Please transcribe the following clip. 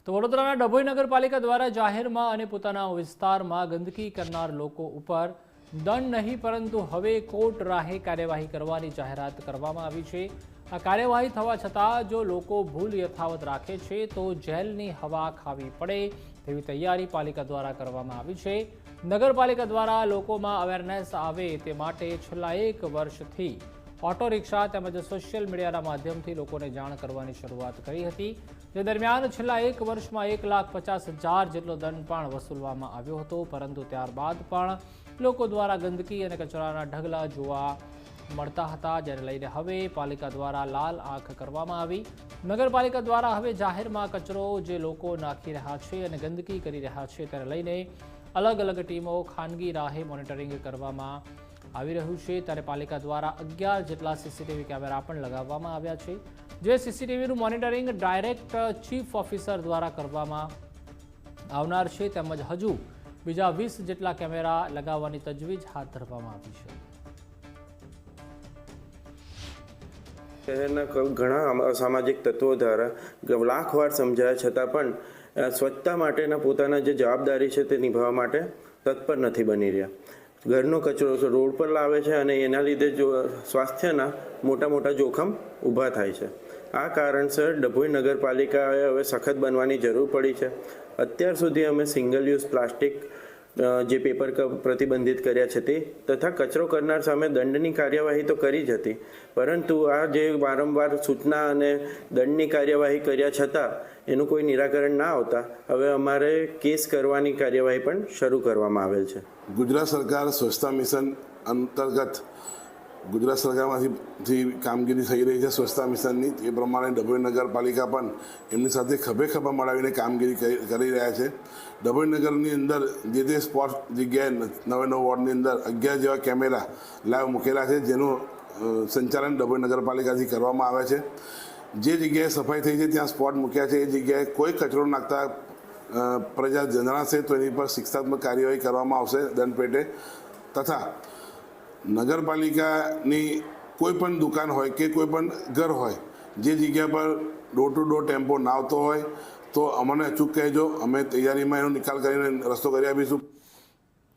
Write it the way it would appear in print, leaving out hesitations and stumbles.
તો વડોદરાના ડભોઈ નગરપાલિકા દ્વારા જાહેરમાં અને પોતાના વિસ્તારમાં ગંદકી કરનાર લોકો ઉપર દંડ નહીં પરંતુ હવે કોર્ટ રાહે કાર્યવાહી કરવાની જાહેરાત કરવામાં આવી છે। આ કાર્યવાહી થવા છતાં જો લોકો ભૂલ યથાવત રાખે છે તો જેલની હવા ખાવી પડે તેવી તૈયારી પાલિકા દ્વારા કરવામાં આવી છે। નગરપાલિકા દ્વારા લોકોમાં અવેરનેસ આવે તે માટે છેલ્લા 1 વર્ષથી ऑटो रिक्शा તેમજ સોશિયલ મીડિયાના માધ્યમથી લોકોને જાણ કરવાની શરૂઆત કરી હતી। જે દરમિયાન છેલ્લા 1 વર્ષમાં 1,50,000 જેટલો દંડ પણ વસૂલવામાં આવ્યો હતો, પરંતુ ત્યારબાદ પણ લોકો દ્વારા ગંદકી અને કચરાના ઢગલા જોવા મળતા હતા, જેને લઈને હવે પાલિકા દ્વારા લાલ આંખ કરવામાં આવી। નગરપાલિકા દ્વારા હવે જાહેરમાં કચરો જે લોકો નાખી રહ્યા છે અને ગંદકી કરી રહ્યા છે તેને લઈને અલગ અલગ ટીમો ખાનગી રાહે મોનિટરિંગ કરવામાં આવી રહ્યું છે। ત્યારે પાલિકા દ્વારા 11 જેટલા સીસીટીવી કેમેરા પણ લગાવવામાં આવ્યા છે, જે સીસીટીવીનું મોનિટરિંગ ડાયરેક્ટ ચીફ ઓફિસર દ્વારા કરવામાં આવનાર છે, તેમજ હજુ બીજા 20 જેટલા કેમેરા લગાવવાની તજવીજ હાથ ધરવામાં આવી છે। શહેરના ઘણા અસામાજિક તત્વો દ્વારા લાખવાર સમજાયા છતાં પણ સ્વચ્છતા માટેના પોતાના જે જવાબદારી છે તે નિભાવવા માટે તત્પર નથી બની રહ્યા। ઘરનો કચરો રોડ પર લાવે છે અને એના લીધે જો સ્વાસ્થ્યના મોટા જોખમ ઊભા થાય છે। આ કારણસર ડભોઈ નગરપાલિકાએ હવે સખત બનવાની જરૂર પડી છે। અત્યાર સુધી અમે સિંગલ યુઝ પ્લાસ્ટિક જે પેપર કપ પ્રતિબંધિત કર્યા છે તે તથા કચરો કરનાર સામે દંડની કાર્યવાહી તો કરી જ હતી, પરંતુ આ જે વારંવાર સૂચના અને દંડની કાર્યવાહી કર્યા છતાં એનું કોઈ નિરાકરણ ના આવતા હવે અમારે કેસ કરવાની કાર્યવાહી પણ શરૂ કરવામાં આવેલ છે। ગુજરાત સરકાર સ્વચ્છતા મિશન અંતર્ગત ગુજરાત સરકારમાંથી કામગીરી થઈ રહી છે સ્વચ્છતા મિશનની, એ પ્રમાણે ડભોઈ નગરપાલિકા પણ એમની સાથે ખભે ખભા મળાવીને કામગીરી કરી રહ્યા છે। ડભોઈ નગરની અંદર જે તે સ્પોટ જગ્યાએ 9 વોર્ડની અંદર 11 જેવા કેમેરા લાઈવ મૂકેલા છે, જેનું સંચાલન ડભોઈ નગરપાલિકાથી કરવામાં આવે છે। જે જગ્યાએ સફાઈ થઈ છે ત્યાં સ્પોટ મૂક્યા છે, એ જગ્યાએ કોઈ કચરો નાખતા પ્રજા જણાશે તો એની પર શિક્ષાત્મક કાર્યવાહી કરવામાં આવશે દંડ પેટે। તથા નગરપાલિકાની કોઈ પણ દુકાન હોય કે કોઈ પણ ઘર હોય જે જગ્યા પર ડોર ટુ ડોર ટેમ્પો ના આવતો હોય તો અમને અચૂક કહેજો, અમે તૈયારીમાં એનો નિકાલ કરીને રસ્તો કરી આપીશું।